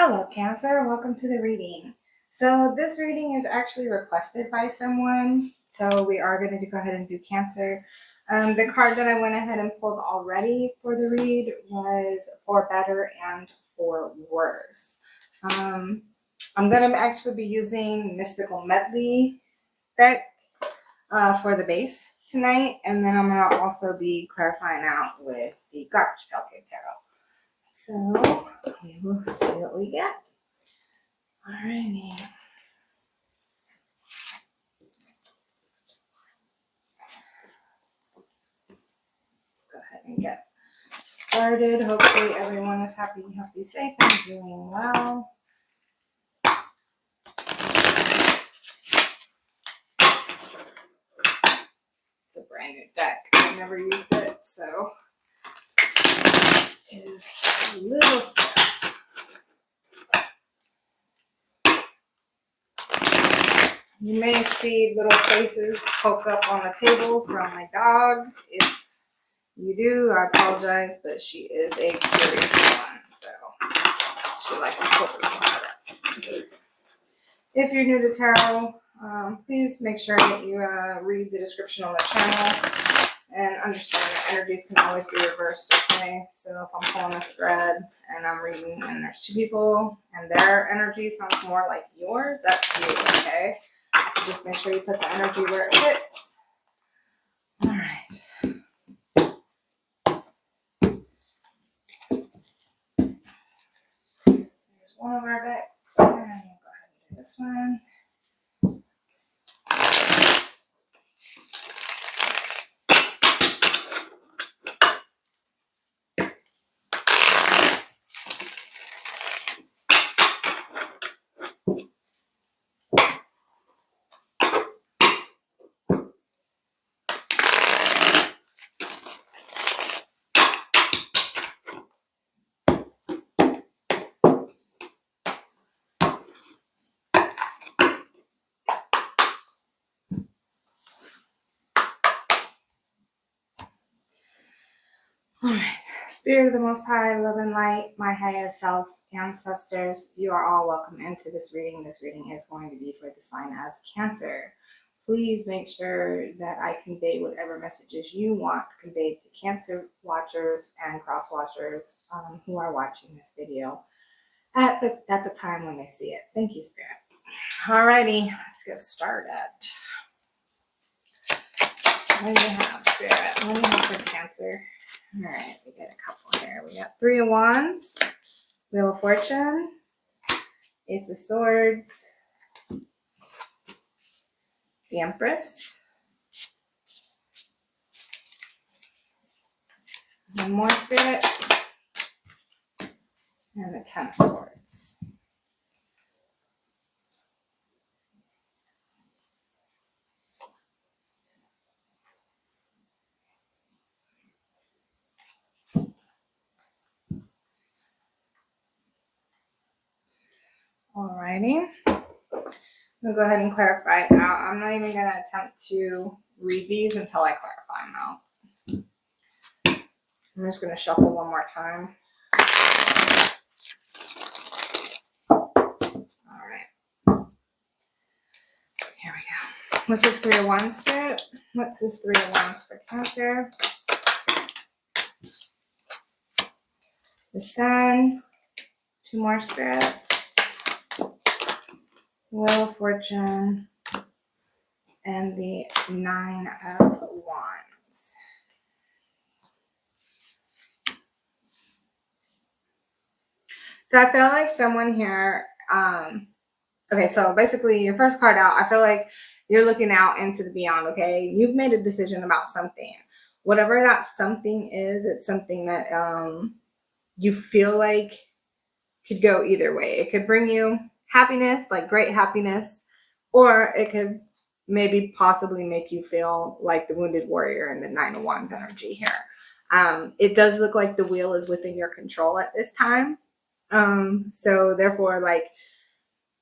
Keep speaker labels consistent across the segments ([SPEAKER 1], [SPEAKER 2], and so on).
[SPEAKER 1] Hello, Cancer. Welcome to the reading. So this reading is actually requested by someone. So we are going to go ahead and do Cancer. The card that I went ahead and pulled already for the read was For Better and For Worse. I'm going to actually be using Mystical Medley deck for the base tonight. And then I'm going to also be clarifying out with the Garbage Pail Tarot. So we will see what we get. Alrighty. Let's go ahead and get started. Hopefully everyone is happy, healthy, safe, and doing well. It's a brand new deck. I've never used it, so it is a little stiff. You may see little faces poke up on the table from my dog. If you do, I apologize, but she is a curious one, so she likes to poke up. If you're new to tarot, please make sure that you read the description on the channel and understand that energies can always be reversed, okay? So if I'm pulling a spread and I'm reading and there's two people and their energy sounds more like yours, that's you, okay? So just make sure you put the energy where it fits. All right. There's one of our decks. And go ahead and do this one. All right, Spirit of the Most High, love and light, my higher self, ancestors, you are all welcome into this reading. This reading is going to be for the sign of Cancer. Please make sure that I convey whatever messages you want conveyed to Cancer watchers and cross watchers who are watching this video at the time when they see it. Thank you, Spirit. Alrighty, let's get started. What do you have, Spirit? What do you have for Cancer? All right, we got a couple here. We got Three of Wands, Wheel of Fortune, Ace of Swords, the Empress, one more, Spirit, and the Ten of Swords. Alrighty, I'm gonna go ahead and clarify it out. I'm not even gonna attempt to read these until I clarify them out. I'm just gonna shuffle one more time. Alright. Here we go. What's this Three of Wands, Spirit? What's this Three of Wands for Cancer? The Sun. Two more, Spirit. Wheel of Fortune. And the Nine of Wands. So I feel like someone here, okay, so basically your first card out, I feel like you're looking out into the beyond, okay? You've made a decision about something. Whatever that something is, it's something that you feel like could go either way. It could bring you happiness, like great happiness, or it could maybe possibly make you feel like the wounded warrior and the Nine of Wands energy here. It does look like the wheel is within your control at this time. So therefore, like,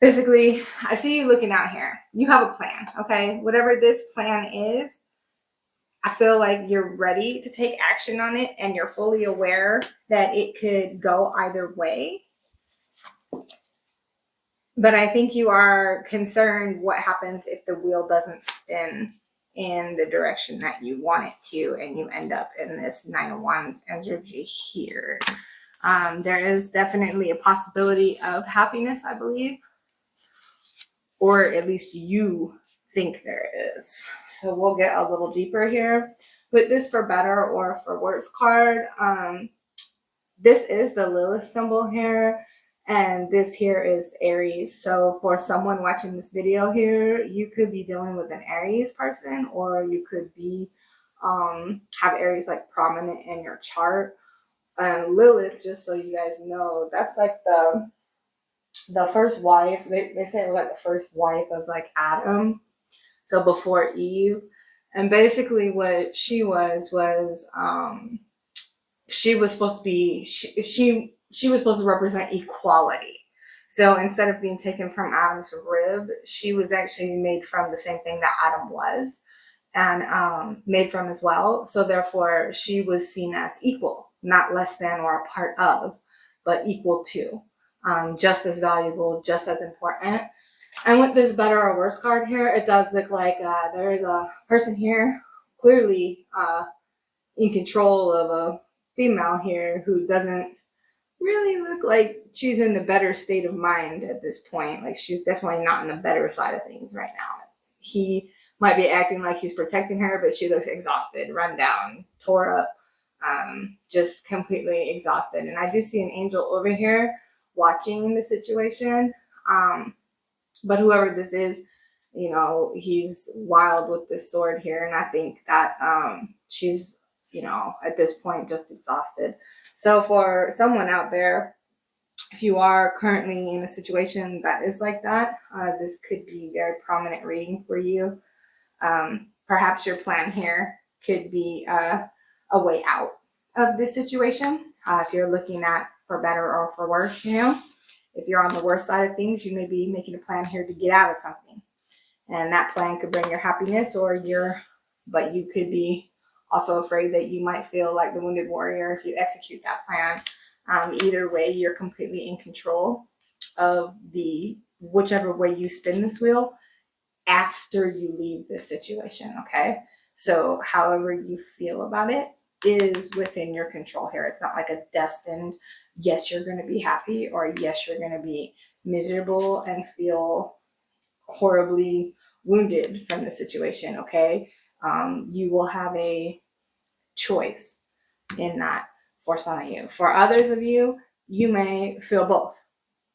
[SPEAKER 1] basically, I see you looking out here. You have a plan, okay? Whatever this plan is, I feel like you're ready to take action on it and you're fully aware that it could go either way. But I think you are concerned what happens if the wheel doesn't spin in the direction that you want it to, and you end up in this Nine of Wands energy here. There is definitely a possibility of happiness, I believe, or at least you think there is. So we'll get a little deeper here. With this for better or for worse card, this is the Lilith symbol here, and this here is Aries. So for someone watching this video here, you could be dealing with an Aries person, or you could be have Aries like prominent in your chart. Lilith, just so you guys know, that's like the first wife. They say it was like the first wife of like Adam, so before Eve. And basically what she was she was supposed to be she was supposed to represent equality. So instead of being taken from Adam's rib, she was actually made from the same thing that Adam was, and made from as well. So therefore she was seen as equal, not less than or a part of, but equal to, just as valuable, just as important. And with this better or worse card here, it does look like there is a person here clearly in control of a female here who doesn't really look like she's in the better state of mind at this point. Like, she's definitely not in the better side of things right now. He might be acting like he's protecting her, but she looks exhausted, run down, tore up, just completely exhausted. And I do see an angel over here watching the situation. But whoever this is, you know, he's wild with this sword here. And I think that she's, you know, at this point just exhausted. So for someone out there, if you are currently in a situation that is like that, this could be a very prominent reading for you. Perhaps your plan here could be a way out of this situation. If you're looking at for better or for worse, you know, if you're on the worst side of things, you may be making a plan here to get out of something. And that plan could bring your happiness, but you could be also afraid that you might feel like the wounded warrior if you execute that plan. Either way, you're completely in control of whichever way you spin this wheel after you leave this situation, okay? So however you feel about it is within your control here. It's not like a destined, yes, you're going to be happy, or yes, you're going to be miserable and feel horribly wounded from the situation, okay? You will have a choice in that for some of you. For others of you, you may feel both.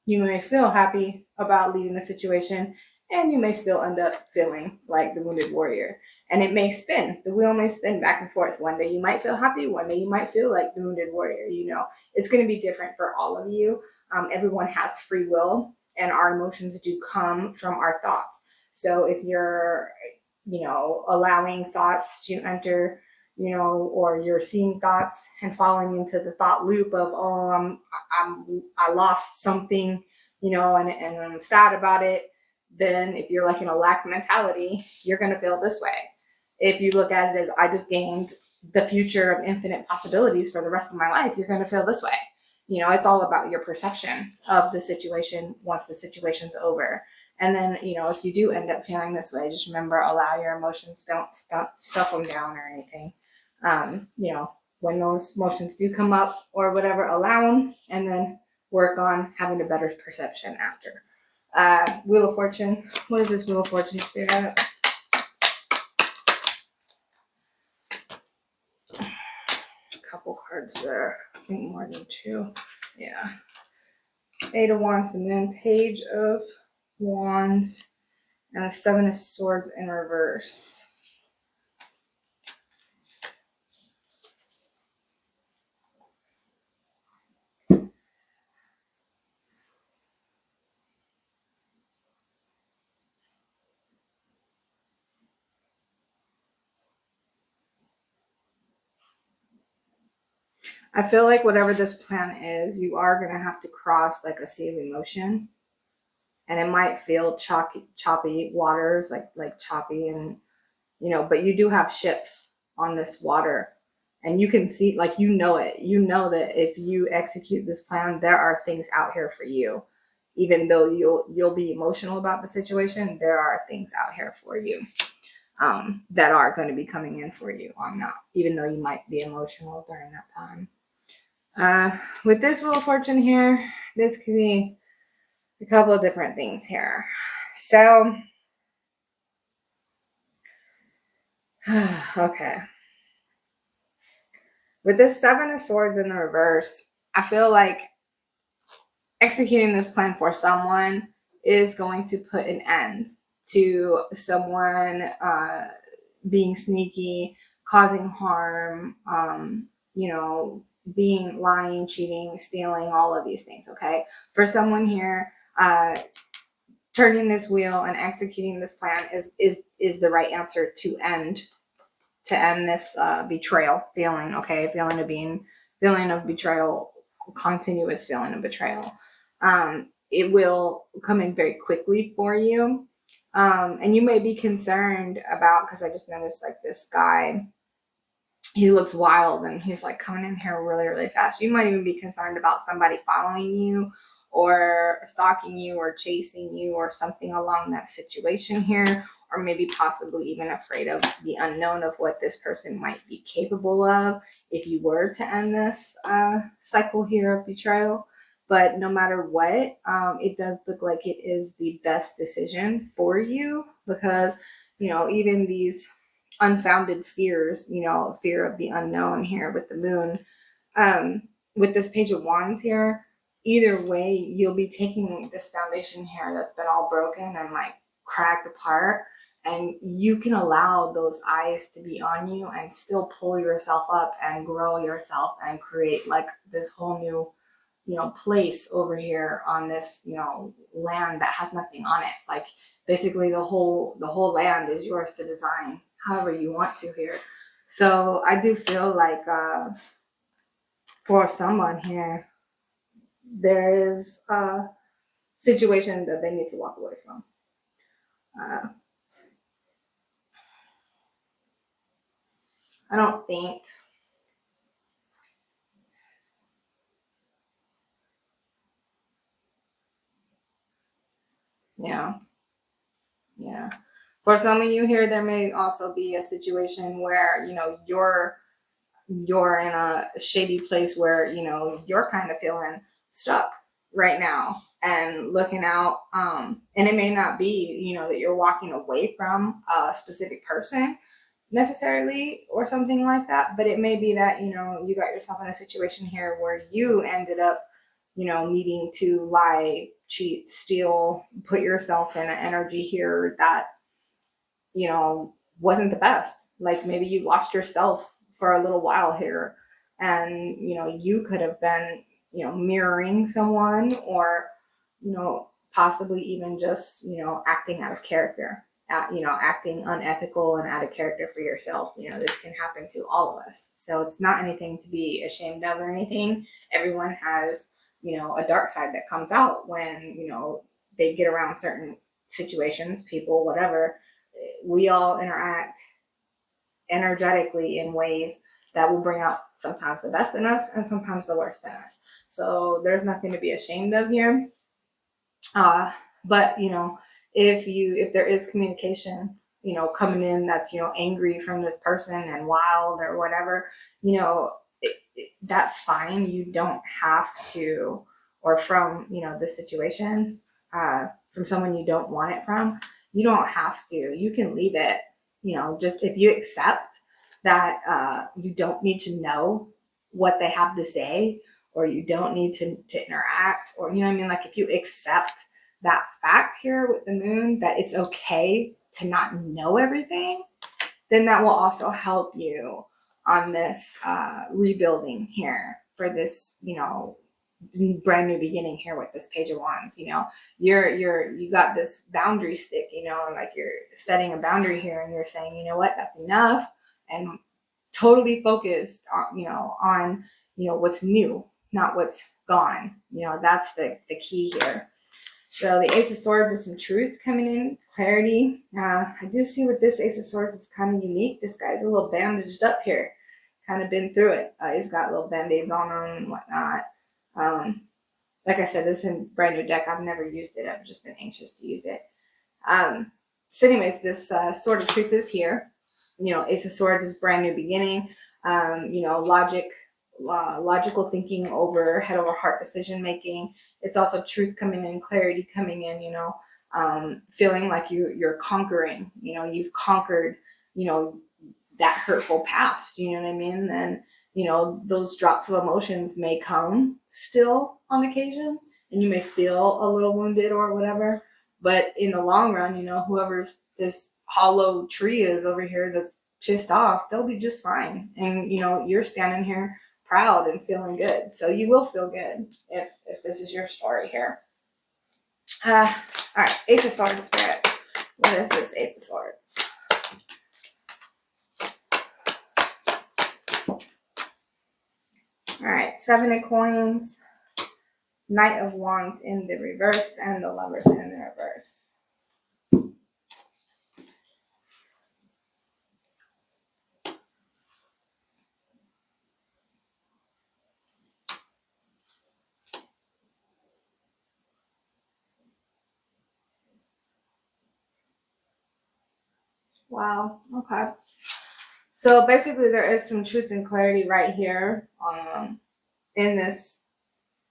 [SPEAKER 1] You may feel happy about leaving the situation, and you may still end up feeling like the wounded warrior. And it may spin. The wheel may spin back and forth. One day you might feel happy. One day you might feel like the wounded warrior. You know, it's going to be different for all of you. Everyone has free will, and our emotions do come from our thoughts. So if you're, you know, allowing thoughts to enter, you know, or you're seeing thoughts and falling into the thought loop of, oh, I lost something, you know, and I'm sad about it. Then if you're like in a lack mentality, you're going to feel this way. If you look at it as, I just gained the future of infinite possibilities for the rest of my life, you're going to feel this way. You know, it's all about your perception of the situation once the situation's over. And then, you know, if you do end up feeling this way, just remember, allow your emotions, don't stuff them down or anything. You know, when those emotions do come up or whatever, allow them, and then work on having a better perception after. Wheel of Fortune. What is this Wheel of Fortune, Spirit? A couple cards there. I think more than two. Yeah. Eight of Wands, and then Page of Wands, and the Seven of Swords in reverse. I feel like whatever this plan is, you are going to have to cross like a sea of emotion. And it might feel choppy waters, like choppy, and, you know, but you do have ships on this water. And you can see, like, you know it. You know that if you execute this plan, there are things out here for you. even though you'll be emotional about the situation, there are things out here for you that are going to be coming in for you on that, even though you might be emotional during that time. With this Wheel of Fortune here, this could be a couple of different things here. So, okay. With this Seven of Swords in the reverse, I feel like executing this plan for someone is going to put an end to someone being sneaky, causing harm, being lying, cheating, stealing, all of these things. Okay, for someone here, turning this wheel and executing this plan is the right answer to end this betrayal feeling. Okay, feeling of betrayal, continuous feeling of betrayal. It will come in very quickly for you. And you may be concerned about, because I just noticed like this guy, he looks wild and he's like coming in here really, really fast. You might even be concerned about somebody following you or stalking you or chasing you or something along that situation here, or maybe possibly even afraid of the unknown of what this person might be capable of if you were to end this cycle here of betrayal. But no matter what, it does look like it is the best decision for you, because, even these unfounded fears, fear of the unknown here with the moon, with this Page of Wands here, either way, you'll be taking this foundation here that's been all broken and like cracked apart, and you can allow those eyes to be on you and still pull yourself up and grow yourself and create like this whole new place over here on this land that has nothing on it. Like basically the whole land is yours to design however you want to here. So I do feel like for someone here, there is a situation that they need to walk away from. I don't think yeah yeah for some of you here, there may also be a situation where you're in a shady place where you're kind of feeling stuck right now and looking out, and it may not be that you're walking away from a specific person necessarily or something like that, but it may be that you got yourself in a situation here where you ended up needing to lie, cheat, steal, put yourself in an energy here that wasn't the best. Like maybe you lost yourself for a little while here, and you could have been mirroring someone, or possibly even just acting out of character, acting unethical and out of character for yourself. This can happen to all of us, so it's not anything to be ashamed of or anything. Everyone has a dark side that comes out when they get around certain situations, people, whatever. We all interact energetically in ways that will bring out sometimes the best in us and sometimes the worst in us. So there's nothing to be ashamed of here. But if there is communication, coming in that's angry from this person and wild or whatever, that's fine. You don't have to, or from the situation, from someone you don't want it from, you don't have to. You can leave it. Just if you accept that you don't need to know what they have to say, or you don't need to interact, or what I mean, like if you accept that fact here with the moon, that it's okay to not know everything, then that will also help you on this rebuilding here for this brand new beginning here with this Page of Wands. You got this boundary stick, like you're setting a boundary here, and you're saying, what, that's enough, and totally focused on what's new, not what's gone. That's the key here. So the Ace of Swords is some truth coming in, clarity. I do see with this Ace of Swords, it's kind of unique. This guy's a little bandaged up here, kind of been through it. He's got little band-aids on him and whatnot. Like I said, this is a brand new deck. I've never used it. I've just been anxious to use it. So anyways, this Sword of Truth is here. Ace of Swords is brand new beginning. Logical thinking over head over heart decision making. It's also truth coming in, clarity coming in. Feeling like you're conquering. You've conquered. That hurtful past. You know what I mean? Then those drops of emotions may come still on occasion, and you may feel a little wounded or whatever. But in the long run, whoever's this hollow tree is over here that's pissed off, they'll be just fine. And you're standing here proud and feeling good. So you will feel good if this is your story here. All right, Ace of Swords Spirit. What is this Ace of Swords? All right, Seven of Coins, Knight of Wands in the reverse, and the Lovers in the reverse. Wow, okay. So basically there is some truth and clarity right here in this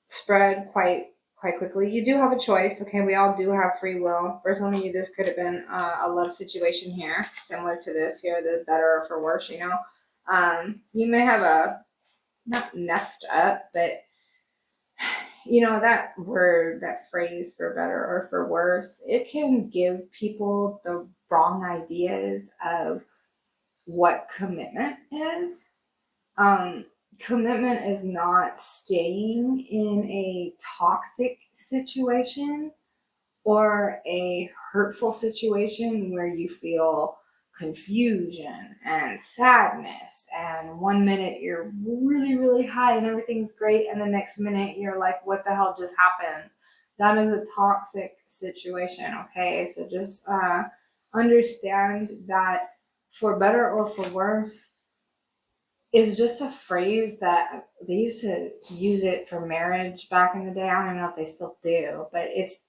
[SPEAKER 1] spread quite quickly. You do have a choice, okay? We all do have free will. For some of you, this could have been a love situation here, similar to this here, the better or for worse, You may have a, not messed up, but that word, that phrase for better or for worse, it can give people the wrong ideas of what commitment is. Commitment is not staying in a toxic situation or a hurtful situation where you feel confusion and sadness, and one minute you're really, really high and everything's great, and the next minute you're like, what the hell just happened? That is a toxic situation, okay? So just understand that for better or for worse is just a phrase that they used to use it for marriage back in the day. I don't even know if they still do, but it's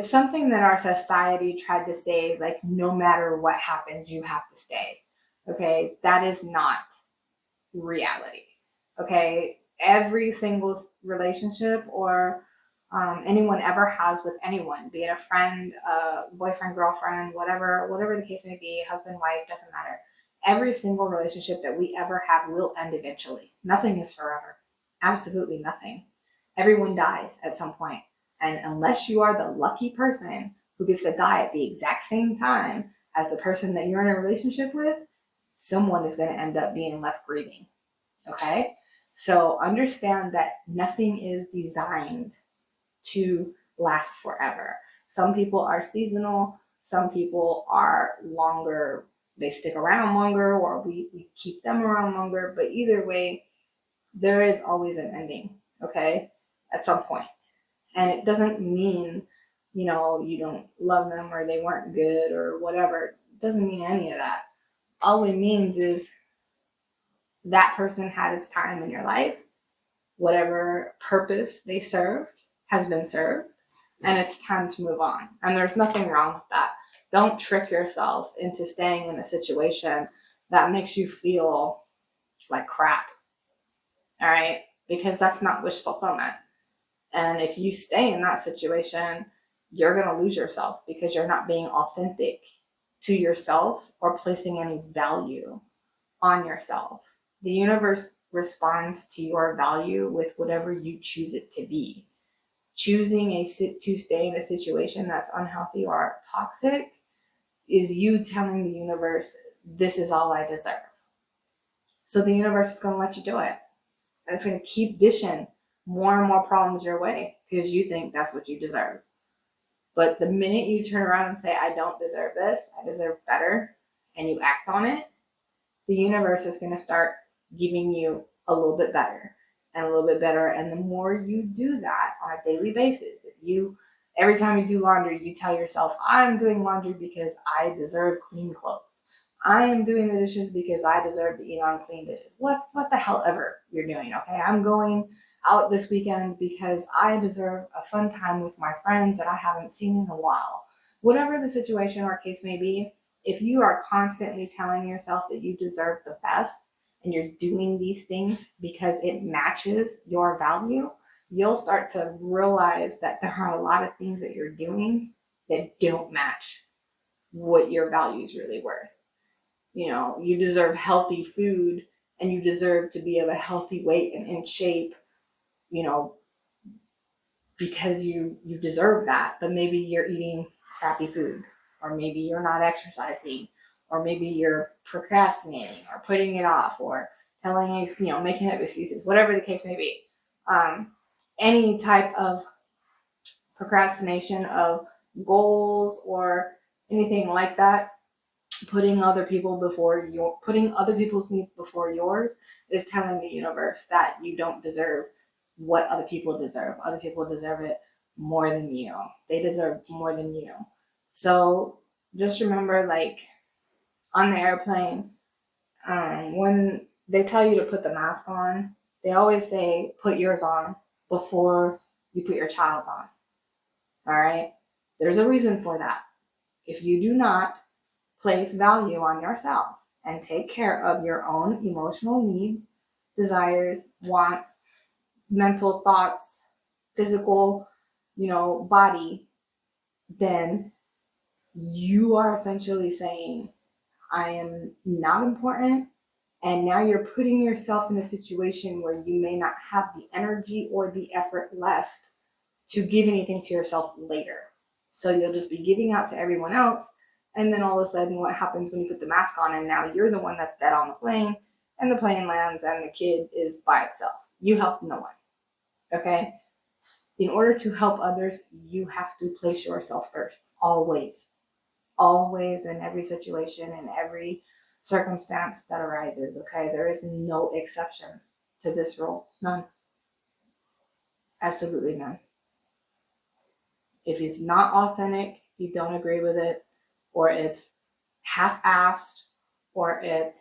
[SPEAKER 1] something that our society tried to say, like, no matter what happens, you have to stay. Okay, that is not reality. Okay, every single relationship or anyone ever has with anyone, be it a friend, boyfriend, girlfriend, whatever the case may be, husband, wife, doesn't matter. Every single relationship that we ever have will end eventually. Nothing is forever. Absolutely nothing. Everyone dies at some point. And unless you are the lucky person who gets to die at the exact same time as the person that you're in a relationship with, someone is going to end up being left grieving. Okay? So understand that nothing is designed to last forever. Some people are seasonal, some people are longer, they stick around longer, or we keep them around longer. But either way, there is always an ending, okay, at some point. And it doesn't mean, you don't love them or they weren't good or whatever. It doesn't mean any of that. All it means is that person had its time in your life. Whatever purpose they served has been served, and it's time to move on. And there's nothing wrong with that. Don't trick yourself into staying in a situation that makes you feel like crap. All right? Because that's not wish fulfillment. And if you stay in that situation, you're going to lose yourself because you're not being authentic to yourself or placing any value on yourself. The universe responds to your value with whatever you choose it to be. Choosing to stay in a situation that's unhealthy or toxic is you telling the universe, this is all I deserve. So the universe is going to let you do it. And it's going to keep dishing more and more problems your way because you think that's what you deserve. But the minute you turn around and say, I don't deserve this, I deserve better, and you act on it, the universe is going to start giving you a little bit better and a little bit better. And the more you do that on a daily basis, every time you do laundry, you tell yourself, I'm doing laundry because I deserve clean clothes. I am doing the dishes because I deserve to eat on clean dishes. What the hell ever you're doing, okay? out this weekend because I deserve a fun time with my friends that I haven't seen in a while. Whatever the situation or case may be, if you are constantly telling yourself that you deserve the best and you're doing these things because it matches your value, you'll start to realize that there are a lot of things that you're doing that don't match what your values really were. You know, you deserve healthy food and you deserve to be of a healthy weight and in shape, you know, because you deserve that. But maybe you're eating crappy food, or maybe you're not exercising, or maybe you're procrastinating or putting it off or telling, you know, making up excuses, whatever the case may be. Any type of procrastination of goals or anything like that, putting other people's needs before yours is telling the universe that you don't deserve what other people deserve. Other people deserve it more than you. They deserve more than you. So just remember, like on the airplane, when they tell you to put the mask on, they always say put yours on before you put your child's on. All right? There's a reason for that. If you do not place value on yourself and take care of your own emotional needs, desires, wants, mental thoughts, physical, body, then you are essentially saying, I am not important. And now you're putting yourself in a situation where you may not have the energy or the effort left to give anything to yourself later. So you'll just be giving out to everyone else. And then all of a sudden, what happens when you put the mask on and now you're the one that's dead on the plane and the plane lands and the kid is by itself? You helped no one. Okay? In order to help others, you have to place yourself first. Always. Always, in every situation, in every circumstance that arises. Okay? There is no exceptions to this rule. None. Absolutely none. If it's not authentic, you don't agree with it, or it's half-assed, or it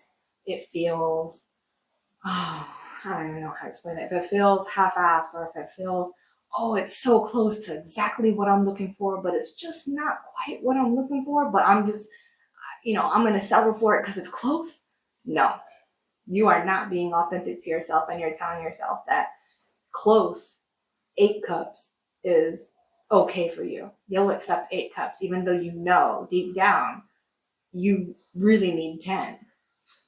[SPEAKER 1] feels, I don't even know how to explain it. If it feels half-assed, or if it feels, it's so close to exactly what I'm looking for, but it's just not quite what I'm looking for, but I'm just, I'm going to settle for it because it's close. No, you are not being authentic to yourself, and you're telling yourself that close 8 cups is okay for you. You'll accept 8 cups, even though you know deep down you really need 10.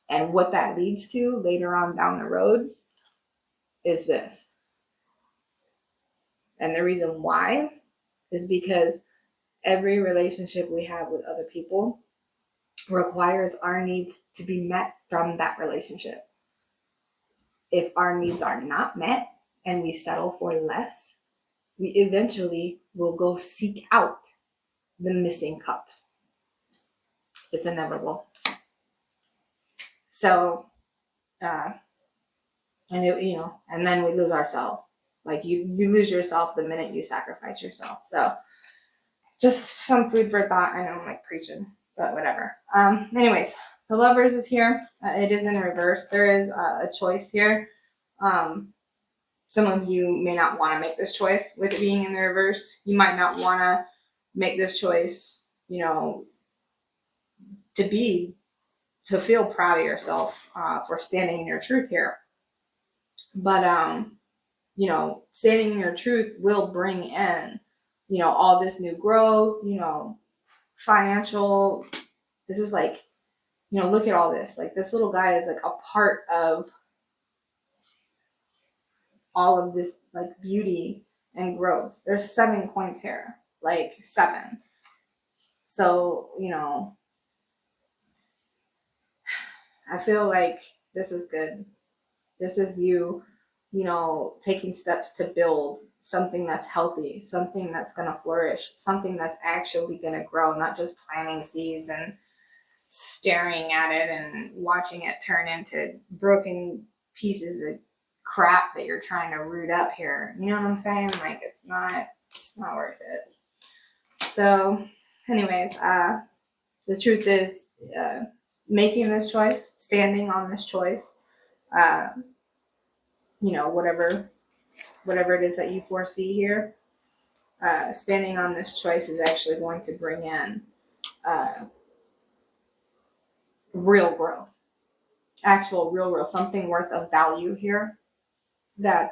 [SPEAKER 1] And what that leads to later on down the road is this. And the reason why is because every relationship we have with other people requires our needs to be met from that relationship. If our needs are not met and we settle for less, we eventually will go seek out the missing cups. It's inevitable. So, and then we lose ourselves. Like you lose yourself the minute you sacrifice yourself. So, just some food for thought. I know I'm like preaching, but whatever. Anyways, the Lovers is here. It is in reverse. There is a choice here. Some of you may not want to make this choice with it being in the reverse. You might not want to make this choice, to feel proud of yourself for standing in your truth here. But, standing in your truth will bring in, all this new growth, financial. This is like, look at all this. Like this little guy is like a part of all of this like beauty and growth. There's 7 points here, like 7. So, I feel like this is good. This is you, taking steps to build something that's healthy, something that's going to flourish, something that's actually going to grow, not just planting seeds and staring at it and watching it turn into broken pieces of crap that you're trying to root up here. You know what I'm saying? Like it's not worth it. So anyways, the truth is, making this choice, standing on this choice, whatever whatever it is that you foresee here. Standing on this choice is actually going to bring in uh, real growth, actual real growth, something worth of value here that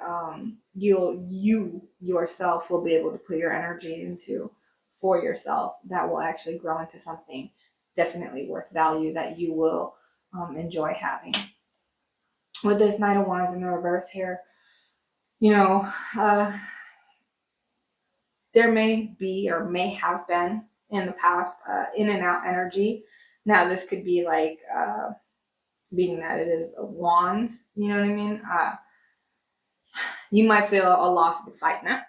[SPEAKER 1] you yourself will be able to put your energy into for yourself, that will actually grow into something definitely worth value that you will enjoy having. With this Knight of Wands in the reverse here, you know, there may be or may have been in the past in and out energy. Now this could be like being that it is a wand, you know what I mean? You might feel a loss of excitement.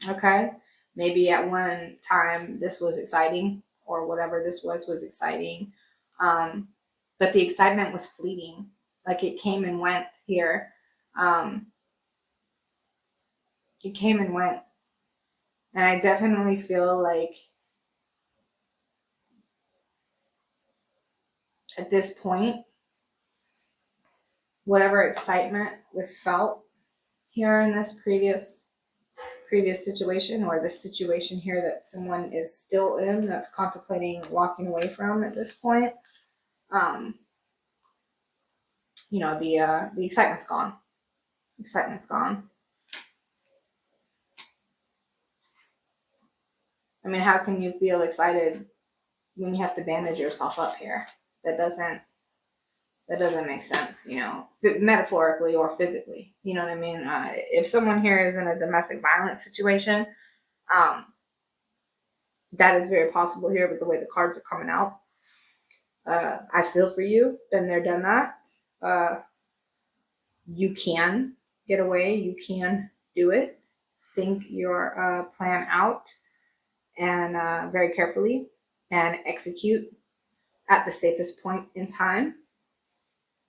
[SPEAKER 1] Okay, maybe at one time this was exciting, or whatever this was exciting, but the excitement was fleeting. Like it came and went here. Um, it came and went, and I definitely feel like at this point, whatever excitement was felt here in this previous situation, or the situation here that someone is still in, that's contemplating walking away from at this point, um, the excitement's gone. Excitement's gone. I mean, how can you feel excited when you have to bandage yourself up here? That doesn't make sense, metaphorically or physically. You know what I mean? If someone here is in a domestic violence situation, um, that is very possible here with the way the cards are coming out. I feel for you. Been there, done that. You can get away. You can do it. Think your plan out and very carefully, and execute at the safest point in time,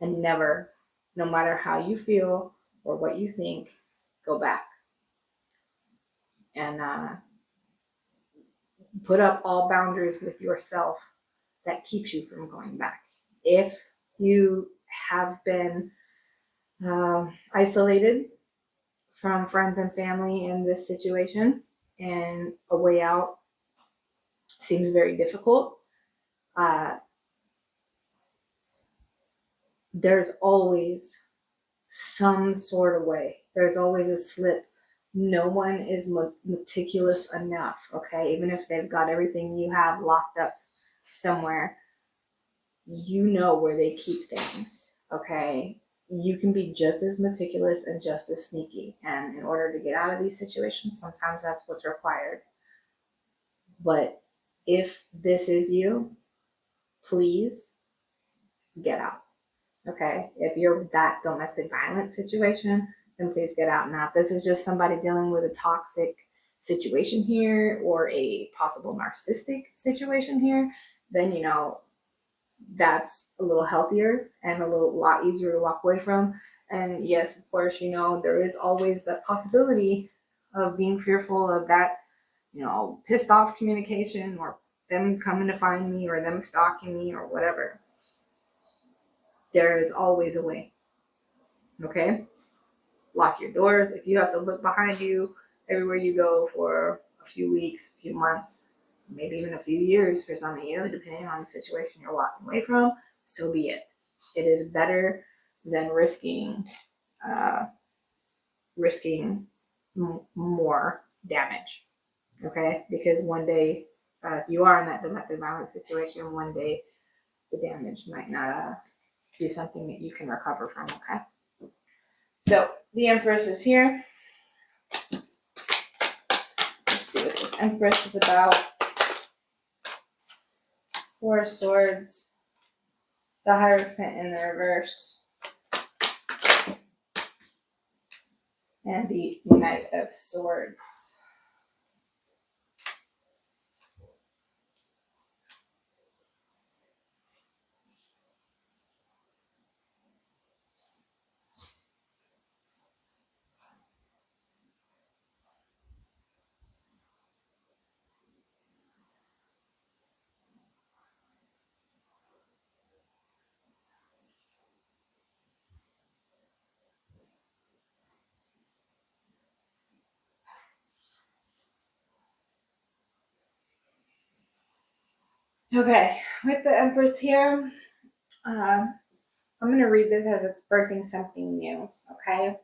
[SPEAKER 1] and never, no matter how you feel or what you think, go back and put up all boundaries with yourself that keeps you from going back. If you have been isolated from friends and family in this situation, and a way out seems very difficult, uh, there's always some sort of way. There's always a slip. No one is meticulous enough, okay? Even if they've got everything you have locked up somewhere, you know where they keep things, okay? You can be just as meticulous and just as sneaky. And in order to get out of these situations, sometimes that's what's required. But if this is you, please get out. Okay, if you're that domestic violence situation, then please get out. Now, if this is just somebody dealing with a toxic situation here, or a possible narcissistic situation here, then that's a little healthier and lot easier to walk away from. And yes, of course, there is always the possibility of being fearful of that, pissed off communication, or them coming to find me, or them stalking me, or whatever. There is always a way. Okay? Lock your doors. If you have to look behind you everywhere you go for a few weeks, a few months, maybe even a few years for some of you, depending on the situation you're walking away from, so be it. It is better than uh, risking more damage. Okay? Because one day, if you are in that domestic violence situation, one day the damage might not be something that you can recover from. Okay? So the Empress is here. Let's see what this Empress is about. Four of Swords, the Hierophant in the reverse, and the Knight of Swords. Okay, with the Empress here, uh, I'm going to read this as it's birthing something new. Okay.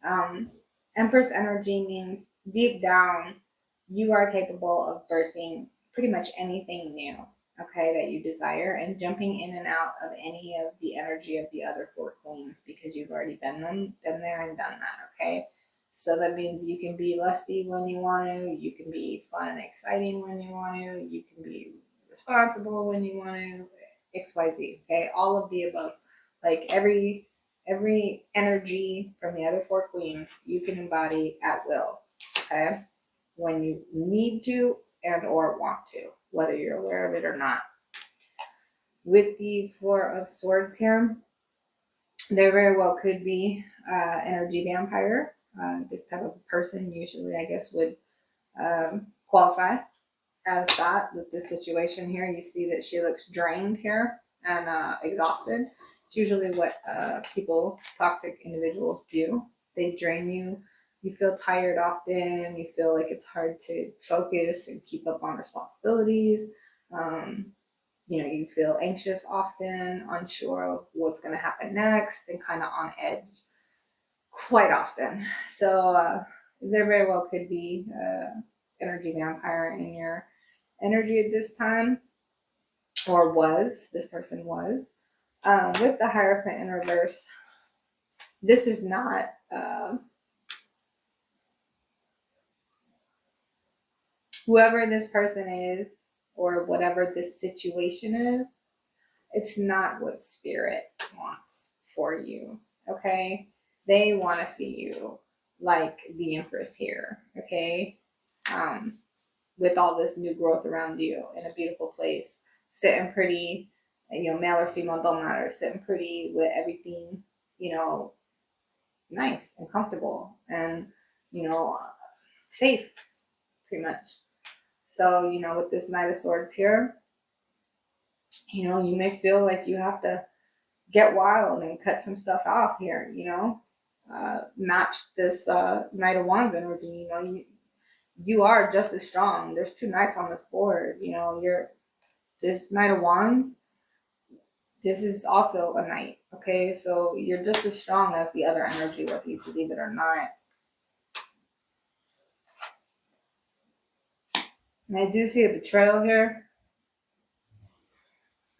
[SPEAKER 1] Um, Empress energy means deep down, you are capable of birthing pretty much anything new, okay, that you desire, and jumping in and out of any of the energy of the other four queens because you've already been there and done that, okay? So that means you can be lusty when you want to, you can be fun and exciting when you want to, you can be responsible when you want to, XYZ, okay? All of the above. Like every energy from the other four queens you can embody at will, okay, when you need to and or want to, whether you're aware of it or not. With the Four of Swords here, there very well could be energy vampire. This type of person usually, I guess, would qualify as that. With this situation here, you see that she looks drained here and exhausted. It's usually what people, toxic individuals, do. They drain you. You feel tired often. You feel like it's hard to focus and keep up on responsibilities. Um, you feel anxious often, unsure of what's going to happen next, and kind of on edge quite often. So there very well could be energy vampire in your energy at this time, or was, this person was. With the Hierophant in reverse, this is not, whoever this person is, or whatever this situation is, it's not what spirit wants for you, okay? They want to see you like the Empress here, okay? With all this new growth around you in a beautiful place, sitting pretty, male or female, don't matter, sitting pretty with everything, you know, nice and comfortable and, safe, pretty much. So, with this Knight of Swords here, you may feel like you have to get wild and cut some stuff off here, match this Knight of Wands energy. You are just as strong. There's two knights on this board. You're this Knight of Wands. This is also a knight. Okay, so you're just as strong as the other energy, whether you believe it or not. And I do see a betrayal here.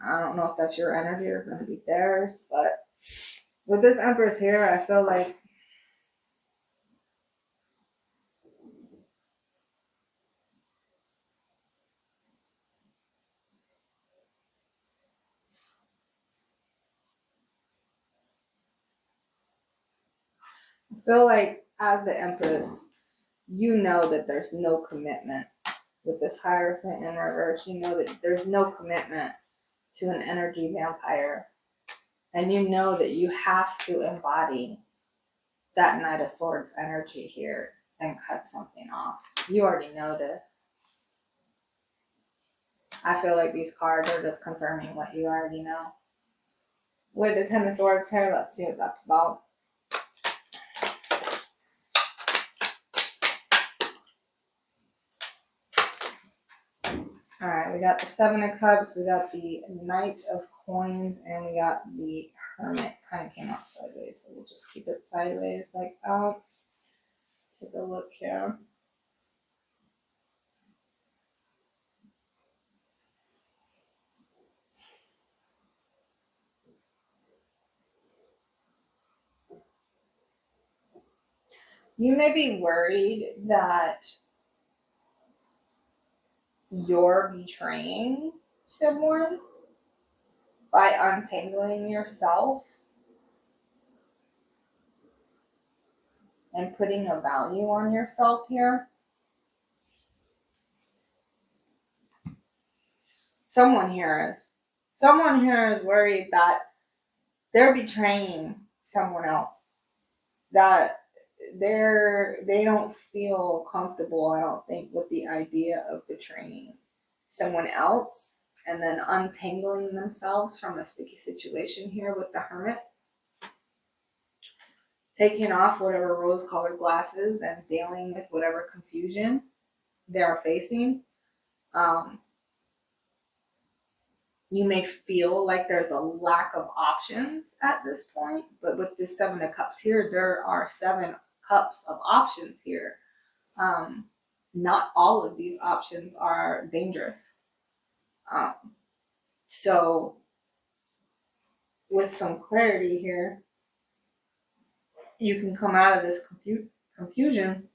[SPEAKER 1] I don't know if that's your energy or going to be theirs, but with this Empress here, I feel like as the Empress, you know that there's no commitment with this Hierophant in reverse. You know that there's no commitment to an energy vampire, and you know that you have to embody that Knight of Swords energy here and cut something off. You already know this. I feel like these cards are just confirming what you already know. With the Ten of Swords here, let's see what that's about. All right, we got the Seven of Cups, we got the Knight of Coins, and we got the Hermit. Kind of came out sideways, so we'll just keep it sideways like that. Take a look here. You may be worried that you're betraying someone by untangling yourself and putting a value on yourself here. Someone here is. Someone here is worried that they're betraying someone else. That they don't feel comfortable, I don't think, with the idea of betraying someone else and then untangling themselves from a sticky situation here with the Hermit. Taking off whatever rose-colored glasses and dealing with whatever confusion they're facing. you may feel like there's a lack of options at this point, but with this Seven of Cups here, there are 7 cups of options here. Not all of these options are dangerous. Um, so with some clarity here, you can come out of this confusion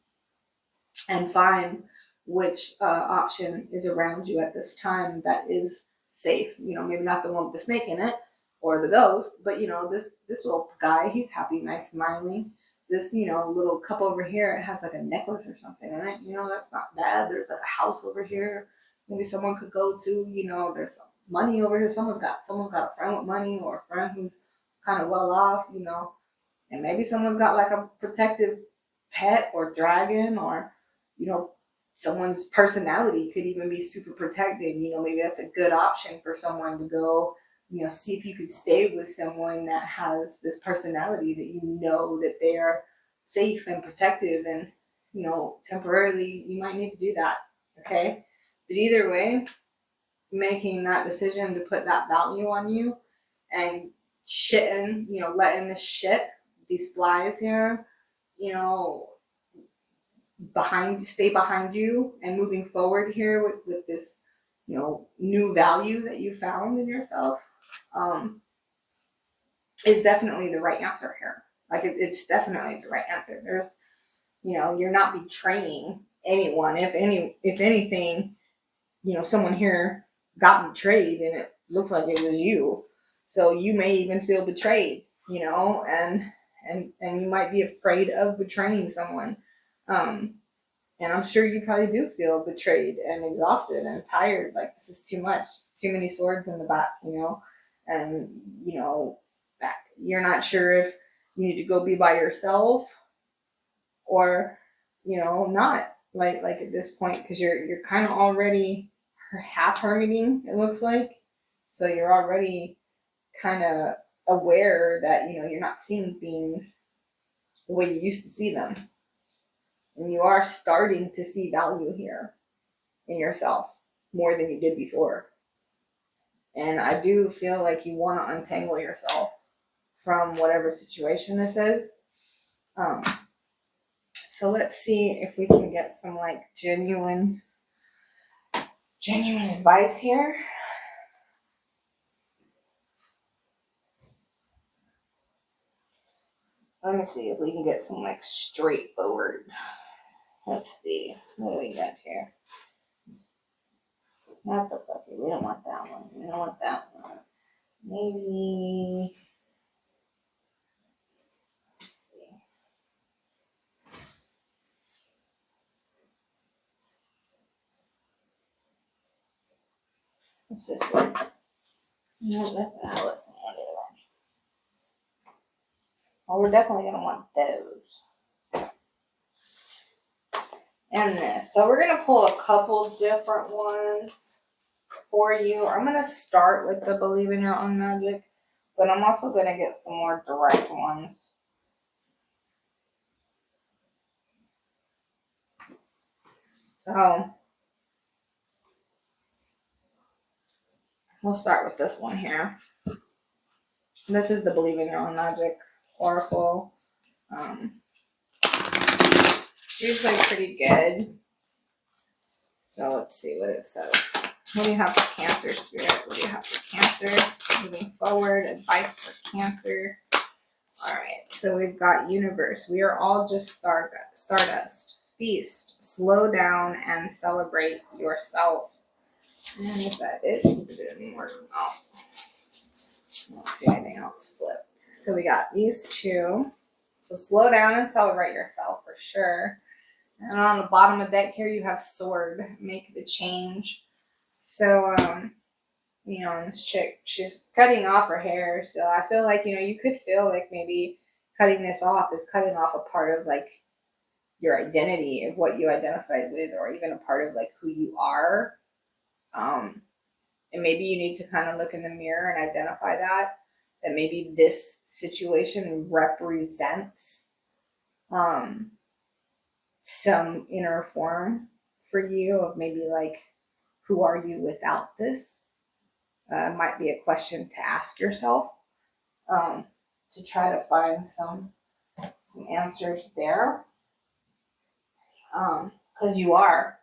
[SPEAKER 1] and find which option is around you at this time that is safe. You know, maybe not the one with the snake in it or the ghost, but you know, this little guy, he's happy, nice, smiling. This, you know, little cup over here, it has like a necklace or something in it. You know, that's not bad. There's like a house over here. Maybe someone could go to. You know, there's some money over here. Someone's got a friend with money or a friend who's kind of well off. You know, and maybe someone's got like a protective pet or dragon, or you know, someone's personality could even be super protected. You know, maybe that's a good option for someone to go, you know, see if you could stay with someone that has this personality that you know that they're safe and protective, and you know, temporarily you might need to do that. Okay, but either way, making that decision to put that value on you and shitting, you know, letting this shit, these flies here, you know, stay behind you and moving forward here with this, you know, new value that you found in yourself, is definitely the right answer here. Like it's definitely the right answer. There's, you know, you're not betraying anyone. If anything, you know, someone here got betrayed and it looks like it was you. So you may even feel betrayed, you know, and you might be afraid of betraying someone. And I'm sure you probably do feel betrayed and exhausted and tired. Like this is too much. It's too many swords in the back, you know, and you know, you're not sure if you need to go be by yourself or, you know, not like at this point, because you're kind of already half hermiting, it looks like. So you're already kind of aware that, you know, you're not seeing things the way you used to see them, and you are starting to see value here in yourself more than you did before. And I do feel like you want to untangle yourself from whatever situation this is. So let's see if we can get some like genuine advice here. Let me see if we can get some like straightforward. Let's see. What do we got here? Not the bucket. We don't want that one. We don't want that one. Maybe. Let's see. What's this one? No, that's Alice. Well, we're definitely going to want those. And this. So we're going to pull a couple different ones for you. I'm going to start with the Believe in Your Own Magic, but I'm also going to get some more direct ones. So we'll start with this one here. This is the Believe in Your Own Magic Oracle. Usually pretty good. So let's see what it says. What do you have for Cancer, Spirit? What do you have for Cancer? Moving forward, advice for Cancer. All right, so we've got Universe. We are all just stardust. Feast, slow down, and celebrate yourself. And is that it? Is it anymore? Oh. I don't see anything else flipped. So we got these two. So slow down and celebrate yourself for sure. And on the bottom of the deck here, you have Sword. Make the change. So, you know, this chick, she's cutting off her hair. So I feel like, you know, you could feel like maybe cutting this off is cutting off a part of like your identity of what you identified with, or even a part of like who you are. And maybe you need to kind of look in the mirror and identify that maybe this situation represents some inner form for you of maybe like, who are you without this? might be a question to ask yourself, to try to find some answers there, because you are,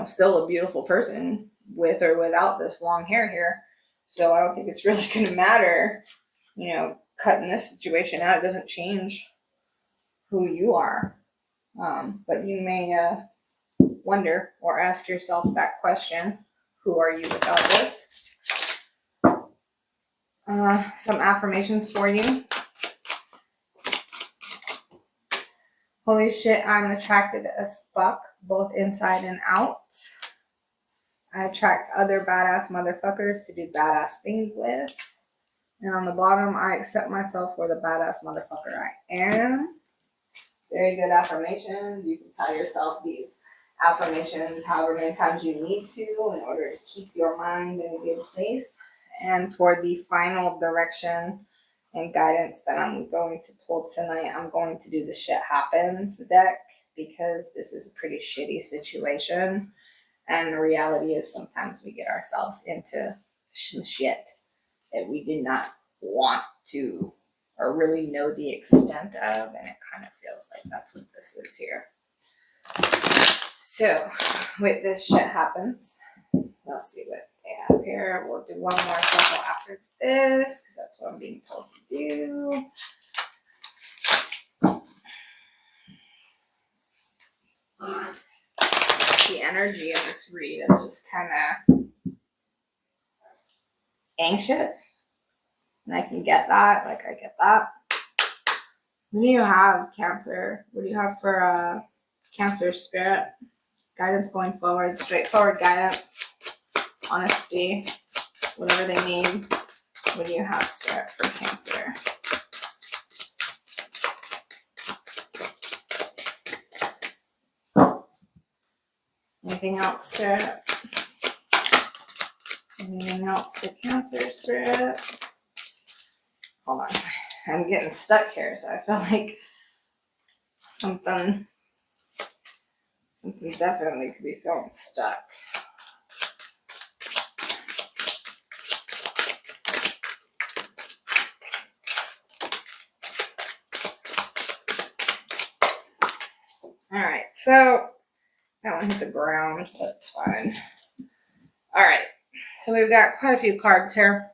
[SPEAKER 1] still a beautiful person with or without this long hair here. So I don't think it's really going to matter, cutting this situation out. It doesn't change who you are. But you may wonder or ask yourself that question: who are you without this? Some affirmations for you. Holy shit, I'm attracted as fuck, both inside and out. I attract other badass motherfuckers to do badass things with. And on the bottom, I accept myself for the badass motherfucker I am. Very good affirmations. You can tell yourself these affirmations however many times you need to in order to keep your mind in a good place. And for the final direction and guidance that I'm going to pull tonight, I'm going to do the Shit Happens deck, because this is a pretty shitty situation. And the reality is sometimes we get ourselves into shit that we did not want to or really know the extent of, and it kind of feels like that's what this is here. So, with this Shit Happens, let's see what they have here. We'll do one more shuffle after this, because that's what I'm being told to do. The energy of this read is just kind of anxious. And I can get that. I get that. What do you have, Cancer? What do you have for Cancer spirit? Guidance going forward, straightforward guidance, honesty, whatever they need. What do you have, Spirit, for Cancer? Anything else, Spirit? Anything else for Cancer, Spirit? Hold on. I'm getting stuck here, so I feel like something definitely could be feeling stuck. All right, so that one hit the ground, but it's fine. All right, so we've got quite a few cards here.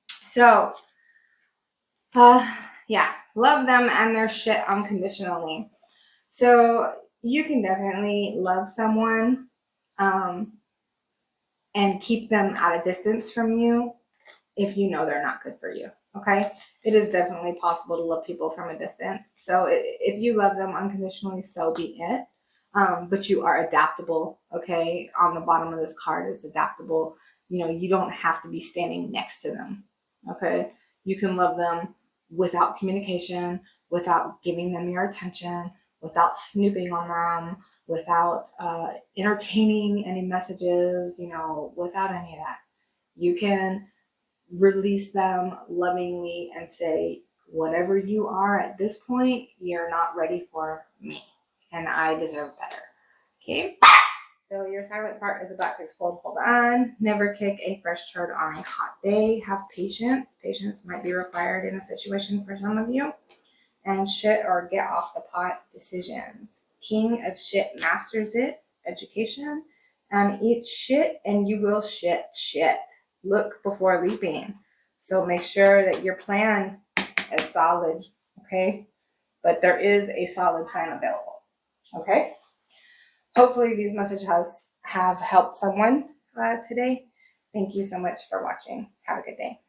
[SPEAKER 1] So, yeah, love them and their shit unconditionally. So you can definitely love someone and keep them at a distance from you if you know they're not good for you. Okay, it is definitely possible to love people from a distance. So if you love them unconditionally, so be it. But you are adaptable. Okay, on the bottom of this card is adaptable. You don't have to be standing next to them. Okay, you can love them without communication, without giving them your attention, without snooping on them, without entertaining any messages, without any of that. You can release them lovingly and say, whatever you are at this point, you're not ready for me, and I deserve better. Okay? So your silent part is about to explode. Hold on. Never kick a fresh turd on a hot day. Have patience. Patience might be required in a situation for some of you. And shit or get off the pot decisions. King of shit masters it. Education. And eat shit and you will shit. Look before leaping. So make sure that your plan is solid. Okay? But there is a solid plan available. Okay? Hopefully these messages have helped someone today. Thank you so much for watching. Have a good day.